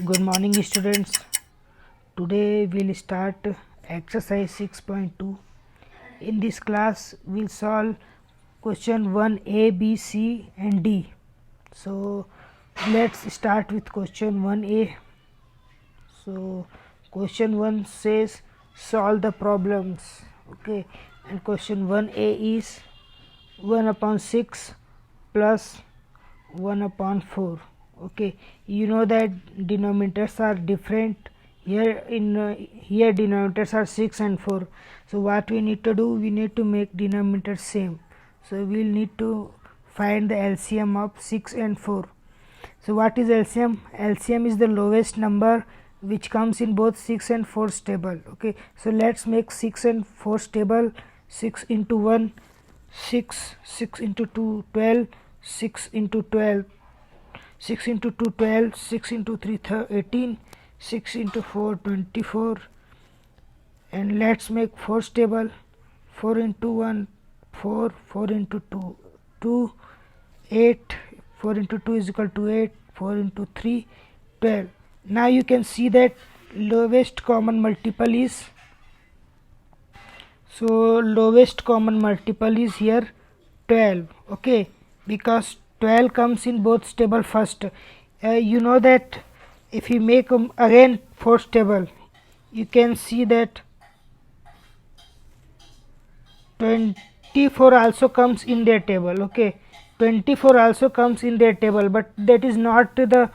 Good morning, students. Today we'll start exercise 6.2. In this class, we'll solve question 1A, B, C, and D. So, let's start with question 1A. So, question 1 says solve the problems. Okay, and question 1A is 1 upon 6 plus 1 upon 4. Okay, you know that denominators are different. Here denominators are 6 and 4. So what we need to do, we need to make denominators same. So we'll need to find the LCM of 6 and 4. So what is LCM? LCM is the lowest number which comes in both 6 and 4 table. Okay, so let's make 6 and 4 table. 6 into 1 6, 6 into 2 12, 6 into 12, 6 into 2 12, 6 into 3 18, 6 into 4 24, and let's make 4 table. 4 into 1 4, 4 into 2 2, 8, 4 into 2 is equal to 8, 4 into 3 12. Now you can see that lowest common multiple is, so lowest common multiple is here 12. Okay, because 12 comes in both table first. You know that if you make again fourth table, you can see that 24 also comes in their table. Okay, 24 also comes in their table, but that is not the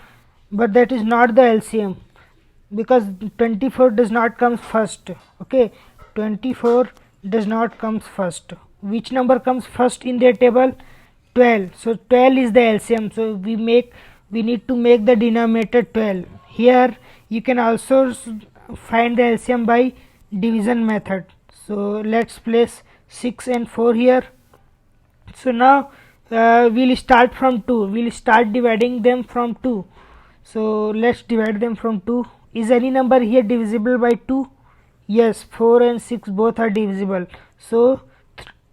LCM, because 24 does not come first. Okay, 24 does not comes first. Which number comes first in their table? 12. So 12 is the LCM. So we need to make the denominator 12. Here you can also find the LCM by division method. So let's place 6 and 4 here. So now we'll start from 2. We'll start dividing them from 2. So let's divide them from 2. Is any number here divisible by 2? Yes, 4 and 6 both are divisible. So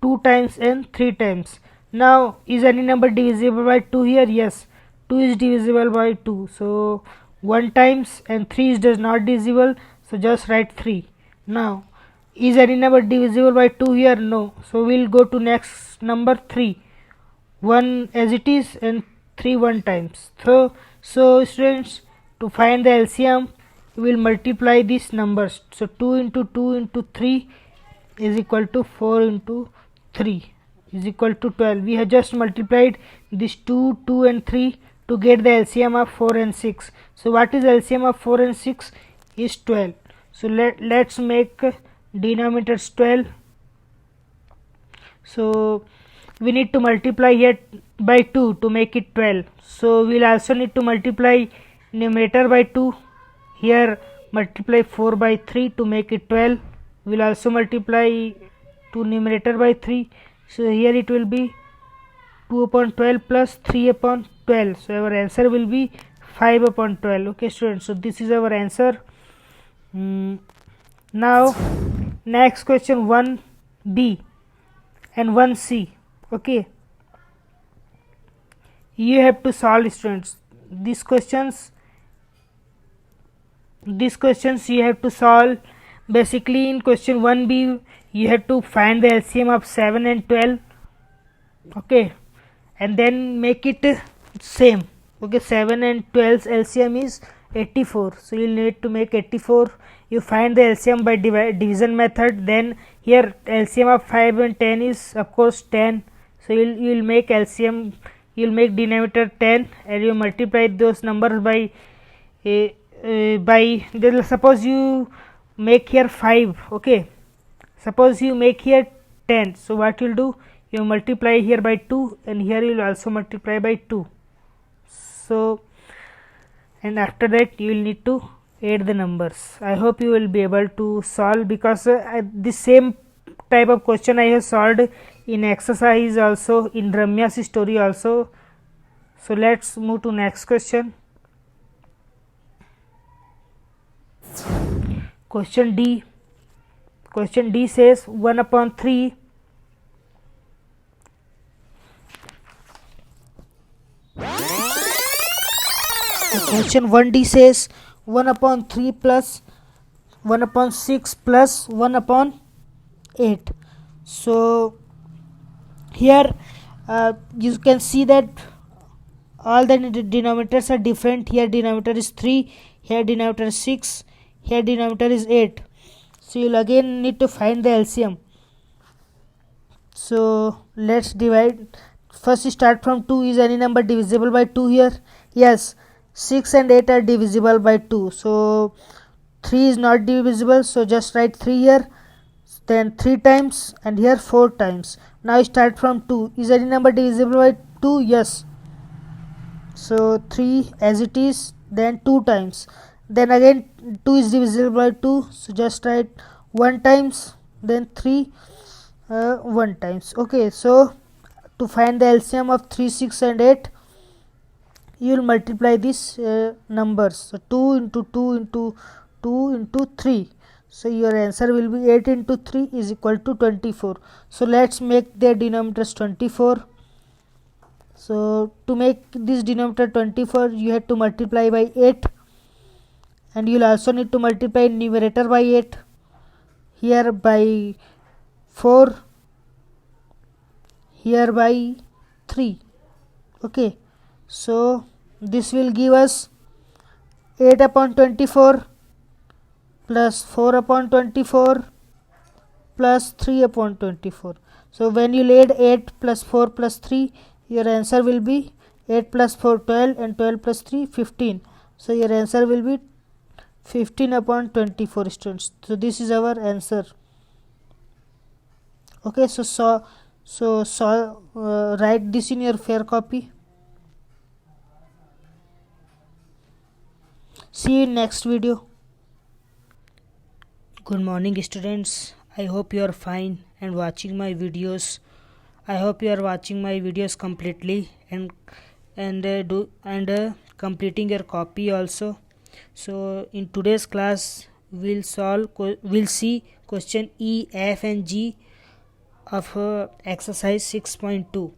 2 times and 3 times. Now is any number divisible by 2 here? Yes, 2 is divisible by 2. So 1 times and 3 is does not divisible. So just write 3. Now is any number divisible by 2 here? No. So we'll go to next number 3. 1 as it is and 3 1 times. So students, to find the LCM, we will multiply these numbers. So 2 into 2 into 3 is equal to 4 into 3 is equal to 12. We have just multiplied these 2 2 and 3 to get the LCM of 4 and 6. So what is LCM of 4 and 6? Is 12. So let's make denominators 12. So we need to multiply here by 2 to make it 12. So we'll also need to multiply numerator by 2. Here multiply 4 by 3 to make it 12. We'll also multiply 2 numerator by 3. So here it will be 2 upon 12 plus 3 upon 12. So our answer will be 5 upon 12. Okay students, so this is our answer. Now next question 1B and 1C. Okay, you have to solve, students, these questions you have to solve. Basically in question 1B you have to find the LCM of 7 and 12. Okay, and then make it same. Okay, 7 and 12's LCM is 84. So you will need to make 84. You find the LCM by division method. Then here LCM of 5 and 10 is of course 10. So you will make LCM, you will make denominator 10 and you multiply those numbers by suppose you make here 5. Okay, suppose you make here 10. So what you will do, you multiply here by 2 and here you will also multiply by 2. So and after that you will need to add the numbers. I hope you will be able to solve, because this same type of question I have solved in exercise also, in Ramya's story also. So let's move to next question. Question D. Question D says 1 upon 3 Question 1D says 1 upon 3 plus 1 upon 6 plus 1 upon 8. So here you can see that all the denominators are different. Here denominator is 3, here denominator is 6, here denominator is 8. So you'll again need to find the LCM. So let's divide. First start from 2. Is any number divisible by 2 here? Yes, 6 and 8 are divisible by 2. So 3 is not divisible, so just write 3 here, then 3 times, and here 4 times. Now start from 2. Is any number divisible by 2? Yes. So 3 as it is, then 2 times. Then again 2 is divisible by 2, so just write 1 times, then 3 1 times. Okay, so to find the LCM of 3, 6 and 8, you will multiply these numbers. So 2 into 2 into 2 into 3. So your answer will be 8 into 3 is equal to 24. So let's make their denominators 24. So to make this denominator 24, you have to multiply by 8, and you will also need to multiply numerator by 8, here by 4, here by 3. Okay, so this will give us 8 upon 24 plus 4 upon 24 plus 3 upon 24. So when you add 8 plus 4 plus 3, your answer will be 8 plus 4 12, and 12 plus 3 15. So your answer will be 15 upon 24, students. So this is our answer. Okay, so write this in your fair copy. See you in next video. Good morning, students. I hope you are fine and watching my videos. I hope you are watching my videos completely and completing your copy also. So in today's class we'll see question E, F and G of exercise 6.2.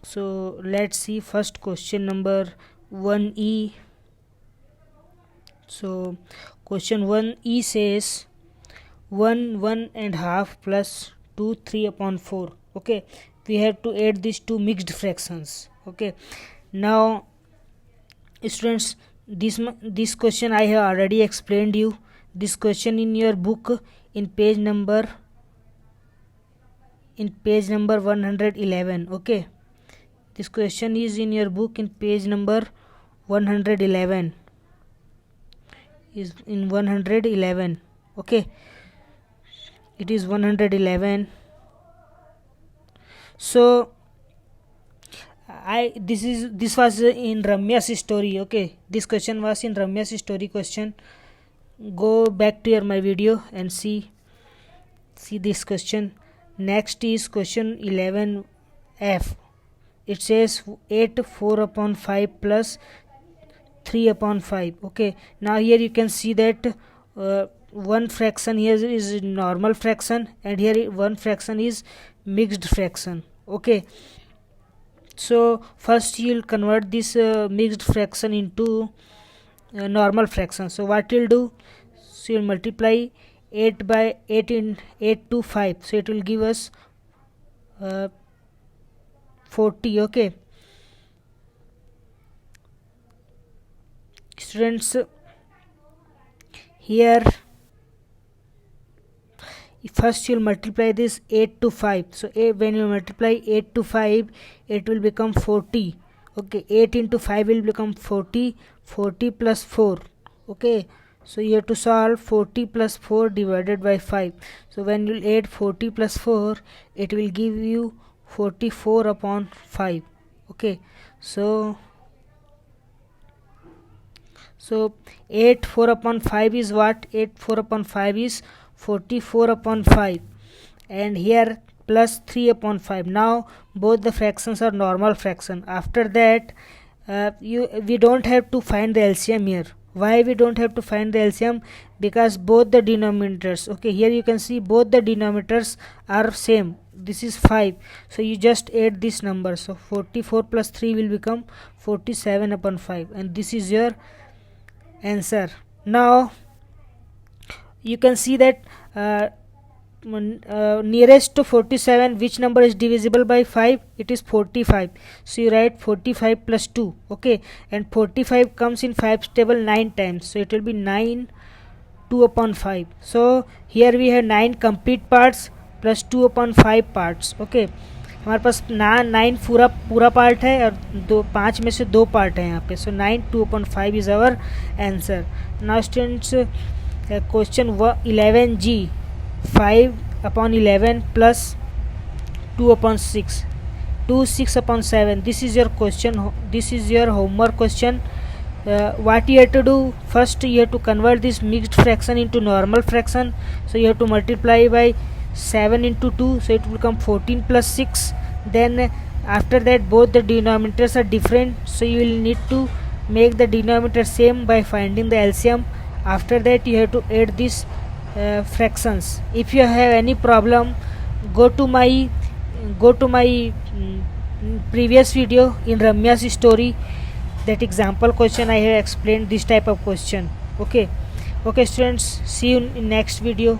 So let's see first question number 1E. So question 1E says 1 and half plus 2 3 upon 4. Okay, we have to add these two mixed fractions. Okay, now students, this question I have already explained you. This question in your book in page number 111. Okay, this question is in your book in page number 111. Is in 111. Okay, it is 111. So this was in Ramya's story. Okay, this question was in Ramya's story question. Go back to my video and see this question. Next is question 11F. It says 8 4 upon 5 plus 3 upon 5. Okay, now here you can see that one fraction here is normal fraction, and here one fraction is mixed fraction. Okay, so first you'll convert this mixed fraction into normal fraction. So what you'll do, so you'll multiply 8 by 8 in 8 to 5, so it will give us 40. Okay, students, here first you'll multiply this 8 to 5. So when you multiply 8 to 5, it will become 40. Okay, 8 into 5 will become 40. 40 plus 4. Okay, so you have to solve 40 plus 4 divided by 5. So when you add 40 plus 4, it will give you 44 upon 5. Okay, so 8 4 upon 5 is what? 8 4 upon 5 is 44 upon 5, and here plus 3 upon 5. Now both the fractions are normal fraction. After that we don't have to find the LCM here. Why we don't have to find the LCM? Because both the denominators, okay, here you can see both the denominators are same. this is 5, so you just add this number. So 44 plus 3 will become 47 upon 5, and this is your answer. Now you can see that nearest to 47, which number is divisible by 5? It is 45. So you write 45 plus 2. Okay, and 45 comes in 5's table 9 times, so it will be 9 2 upon 5. So here we have 9 complete parts plus 2 upon 5 parts. Okay हमारे पास 9 पूरा part है और 5 में से 2 part है यहाँ पे. So 9 2 upon 5 is our answer. Now students question 11G 5 upon 11 plus 2 upon 6 2 6 upon 7. This is your question, this is your homework question. What you have to do, first you have to convert this mixed fraction into normal fraction. So you have to multiply by 7 into 2, so it will become 14 plus 6. Then after that both the denominators are different, so you will need to make the denominator same by finding the LCM. After that you have to add these fractions. If you have any problem, go to my previous video in Ramya's story. That example question I have explained this type of question. Okay students, see you in next video.